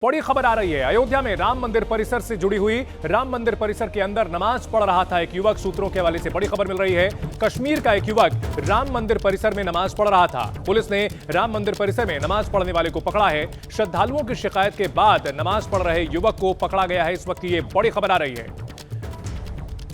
बड़ी खबर आ रही है। अयोध्या में राम मंदिर परिसर से जुड़ी हुई राम मंदिर परिसर के अंदर नमाज पढ़ रहा था एक युवक। सूत्रों के हवाले से बड़ी खबर मिल रही है। कश्मीर का एक युवक राम मंदिर परिसर में नमाज पढ़ रहा था। पुलिस ने राम मंदिर परिसर में नमाज पढ़ने वाले को पकड़ा है। श्रद्धालुओं की शिकायत के बाद नमाज पढ़ रहे युवक को पकड़ा गया है। इस वक्त ये बड़ी खबर आ रही है।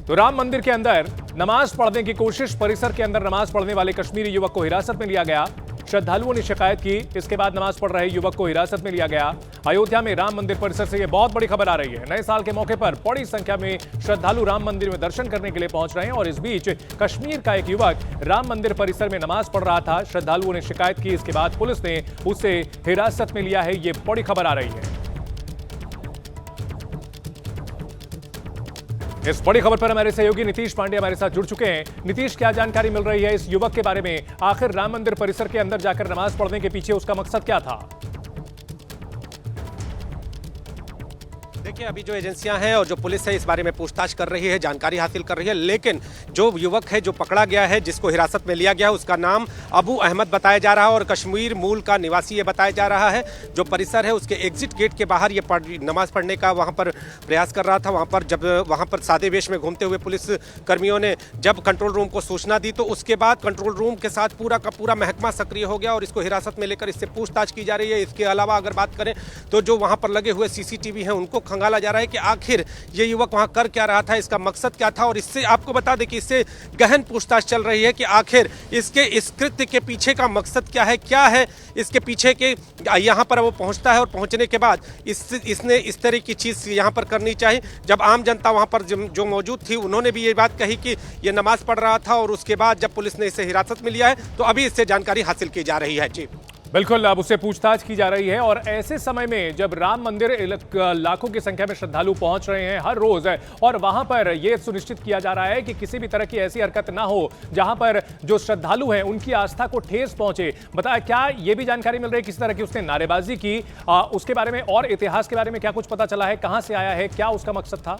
तो राम मंदिर के अंदर नमाज पढ़ने की कोशिश, परिसर के अंदर नमाज पढ़ने वाले कश्मीरी युवक को हिरासत में लिया गया। श्रद्धालुओं ने शिकायत की, इसके बाद नमाज पढ़ रहे युवक को हिरासत में लिया गया। अयोध्या में राम मंदिर परिसर से यह बहुत बड़ी खबर आ रही है। नए साल के मौके पर बड़ी संख्या में श्रद्धालु राम मंदिर में दर्शन करने के लिए पहुंच रहे हैं और इस बीच कश्मीर का एक युवक राम मंदिर परिसर में नमाज पढ़ रहा था। श्रद्धालुओं ने शिकायत की, इसके बाद पुलिस ने उसे हिरासत में लिया है। यह बड़ी खबर आ रही है। इस बड़ी खबर पर हमारे सहयोगी नीतीश पांडे हमारे साथ जुड़ चुके हैं। नीतीश, क्या जानकारी मिल रही है इस युवक के बारे में? आखिर राम मंदिर परिसर के अंदर जाकर नमाज पढ़ने के पीछे उसका मकसद क्या था? देखिए, अभी जो एजेंसियां हैं और जो पुलिस है इस बारे में पूछताछ कर रही है, जानकारी हासिल कर रही है, लेकिन जो युवक है जो पकड़ा गया है, जिसको हिरासत में लिया गया है, उसका नाम अबू अहमद बताया जा रहा है और कश्मीर मूल का निवासी ये बताया जा रहा है। जो परिसर है उसके एग्जिट गेट के बाहर ये नमाज पढ़ने का वहाँ पर प्रयास कर रहा था। वहाँ पर सादे वेश में घूमते हुए पुलिस कर्मियों ने जब कंट्रोल रूम को सूचना दी तो उसके बाद कंट्रोल रूम के साथ पूरा का पूरा महकमा सक्रिय हो गया और इसको हिरासत में लेकर इससे पूछताछ की जा रही है। इसके अलावा अगर बात करें तो जो वहाँ पर लगे हुए CCTV हैं उनको खंगाला जा रहा है कि आखिर ये युवक वहां कर क्या रहा था, इसका मकसद क्या था। और इससे आपको बता दें कि इससे गहन पूछताछ चल रही है कि आखिर इसके इस कृत्य के पीछे का मकसद क्या है इसके पीछे के। यहां पर वो पहुंचता है और पहुंचने के बाद इसने इस तरह की चीज यहां पर करनी चाहिए। जब आम जनता वहां पर जो मौजूद थी उन्होंने भी ये बात कही कि ये नमाज पढ़ रहा था और उसके बाद जब पुलिस ने इसे हिरासत में लिया है तो अभी इससे जानकारी हासिल की जा रही है। जी बिल्कुल, अब उससे पूछताछ की जा रही है। और ऐसे समय में जब राम मंदिर लाखों की संख्या में श्रद्धालु पहुंच रहे हैं हर रोज और वहां पर यह सुनिश्चित किया जा रहा है कि किसी भी तरह की ऐसी हरकत ना हो जहां पर जो श्रद्धालु हैं उनकी आस्था को ठेस पहुंचे। बताया, क्या यह भी जानकारी मिल रही है किस तरह की उसने नारेबाजी की, उसके बारे में और इतिहास के बारे में क्या कुछ पता चला है? कहां से आया है, क्या उसका मकसद था?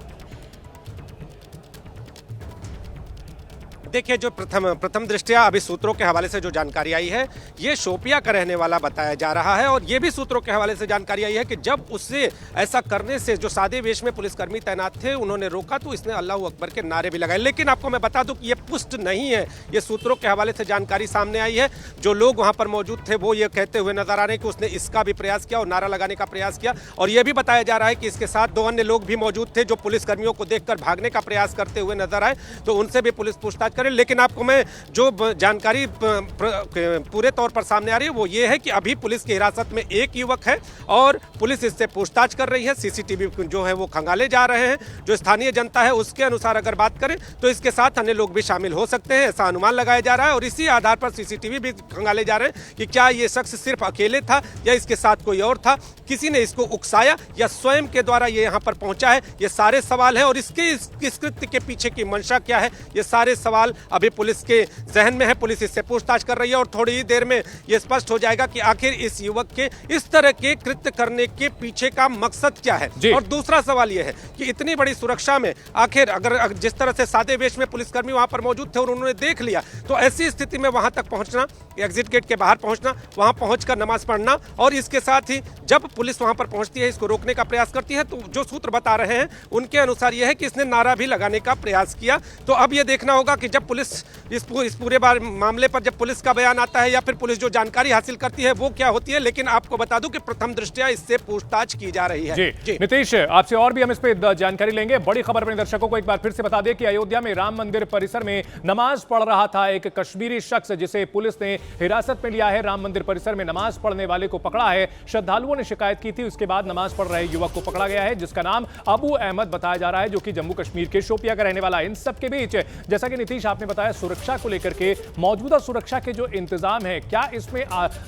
देखिए, जो प्रथम दृष्टया अभी सूत्रों के हवाले से जो जानकारी आई है ये शोपिया का रहने वाला बताया जा रहा है। और ये भी सूत्रों के हवाले से जानकारी आई है कि जब उससे ऐसा करने से जो सादे वेश में पुलिसकर्मी तैनात थे उन्होंने रोका तो इसने अल्लाह अकबर के नारे भी लगाए। लेकिन आपको मैं बता दूं कि ये पुष्ट नहीं है। ये सूत्रों के हवाले से जानकारी सामने आई है। जो लोग वहां पर मौजूद थे वो ये कहते हुए नजर आ रहे हैं कि उसने इसका भी प्रयास किया और नारा लगाने का प्रयास किया। और यह भी बताया जा रहा है कि इसके साथ 2 अन्य लोग भी मौजूद थे जो पुलिसकर्मियों को देखकर भागने का प्रयास करते हुए नजर आए, तो उनसे भी पुलिस पूछताछ करे। लेकिन आपको मैं जो जानकारी पूरे तौर पर सामने आ रही है वो ये है कि अभी पुलिस की हिरासत में एक युवक है और पुलिस इससे पूछताछ कर रही है। CCTV जो है वो खंगाले जा रहे हैं। जो स्थानीय जनता है उसके अनुसार अगर बात करें तो इसके साथ अन्य लोग भी शामिल हो सकते हैं, ऐसा अनुमान लगाया जा रहा है। और इसी आधार पर CCTV भी खंगाले जा रहे हैं कि क्या ये शख्स सिर्फ अकेले था या इसके साथ कोई और था, किसी ने इसको उकसाया या स्वयं के द्वारा ये यहाँ पर पहुंचा है। ये सारे सवाल हैं और इसके इस कृत्य के पीछे की मंशा क्या है, ये सारे सवाल अभी पुलिस के जहन में है। पुलिस इससे पूछताछ कर रही है और थोड़ी ही देर में यह स्पष्ट हो जाएगा कि आखिर इस युवक के इस तरह के कृत्य करने के पीछे का मकसद क्या है। और दूसरा सवाल यह है कि इतनी बड़ी सुरक्षा में आखिर अगर जिस तरह से सादे वेश में पुलिसकर्मी वहां पर मौजूद थे और उन्होंने देख लिया तो ऐसी स्थिति में वहां तक पहुंचना, एग्जिट गेट के बाहर पहुंचना, वहां पहुंचकर नमाज पढ़ना और इसके साथ ही जब पुलिस वहां पर पहुंचती है इसको रोकने का प्रयास करती है तो जो सूत्र बता रहे हैं उनके अनुसार यह है कि इसने नारा भी लगाने का प्रयास किया। तो अब यह देखना होगा कि जब पुलिस इस पूरे मामले पर जब पुलिस का बयान आता है या फिर पुलिस जो जानकारी हासिल करती है वो क्या होती है। लेकिन आपको बता दूं कि प्रथम दृष्टया इससे पूछताछ की जा रही है। जी नीतीश, आपसे और भी हम इस पे जानकारी लेंगे। बड़ी खबर अपने दर्शकों को एक बार फिर से बता दें कि अयोध्या में राम मंदिर परिसर में नमाज पढ़ रहा था एक कश्मीरी शख्स जिसे पुलिस ने हिरासत में लिया है। राम मंदिर परिसर में नमाज पढ़ने वाले को पकड़ा है। श्रद्धालुओं ने शिकायत की थी, उसके बाद नमाज पढ़ रहे युवक को पकड़ा गया है जिसका नाम अबू अहमद बताया जा रहा है, जो कि जम्मू कश्मीर के शोपिया का रहने वाला है। इन सबके बीच जैसा कि नीतीश आपने बताया, सुरक्षा को लेकर के मौजूदा सुरक्षा के जो इंतजाम है, क्या इसमें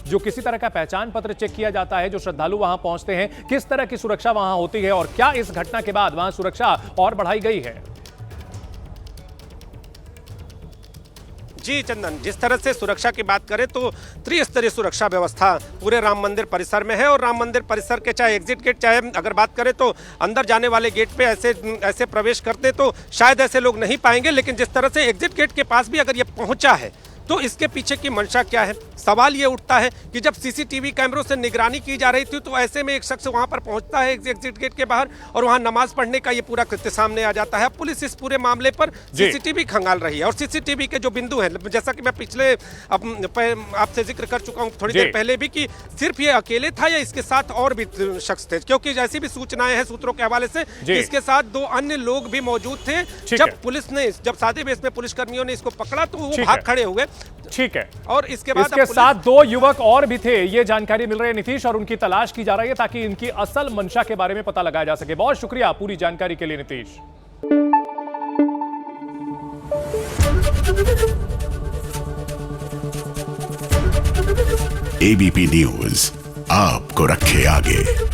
जो किसी तरह का पहचान पत्र चेक किया जाता है जो श्रद्धालु वहां पहुंचते हैं, किस तरह की सुरक्षा वहां होती है और क्या इस घटना के बाद वहां सुरक्षा और बढ़ाई गई है? जी चंदन, जिस तरह से सुरक्षा की बात करें तो त्रिस्तरीय सुरक्षा व्यवस्था पूरे राम मंदिर परिसर में है। और राम मंदिर परिसर के चाहे एग्जिट गेट, चाहे अगर बात करें तो अंदर जाने वाले गेट पे ऐसे प्रवेश करते तो शायद ऐसे लोग नहीं पाएंगे, लेकिन जिस तरह से एग्जिट गेट के पास भी अगर ये पहुंचा है तो इसके पीछे की मंशा क्या है? सवाल ये उठता है कि जब सीसीटीवी कैमरों से निगरानी की जा रही थी तो ऐसे में एक शख्स वहां पर पहुंचता है एग्जिट गेट के बाहर और वहां नमाज पढ़ने का ये पूरा कृत्य सामने आ जाता है। पुलिस इस पूरे मामले पर सीसीटीवी खंगाल रही है और सीसीटीवी के जो बिंदु हैं, जैसा कि मैं पिछले आपसे जिक्र कर चुका हूं थोड़ी देर पहले भी, कि सिर्फ ये अकेले था या इसके साथ और भी शख्स थे, क्योंकि जैसी भी सूचनाएं हैं सूत्रों के हवाले से इसके साथ 2 अन्य लोग भी मौजूद थे। जब सादे वेश में पुलिसकर्मियों ने इसको पकड़ा तो वो भाग खड़े हुए। ठीक है, और इसके बाद इसके साथ 2 युवक और भी थे, ये जानकारी मिल रही है नीतीश, और उनकी तलाश की जा रही है ताकि इनकी असल मंशा के बारे में पता लगाया जा सके। बहुत शुक्रिया पूरी जानकारी के लिए नीतीश। एबीपी न्यूज आपको रखे आगे।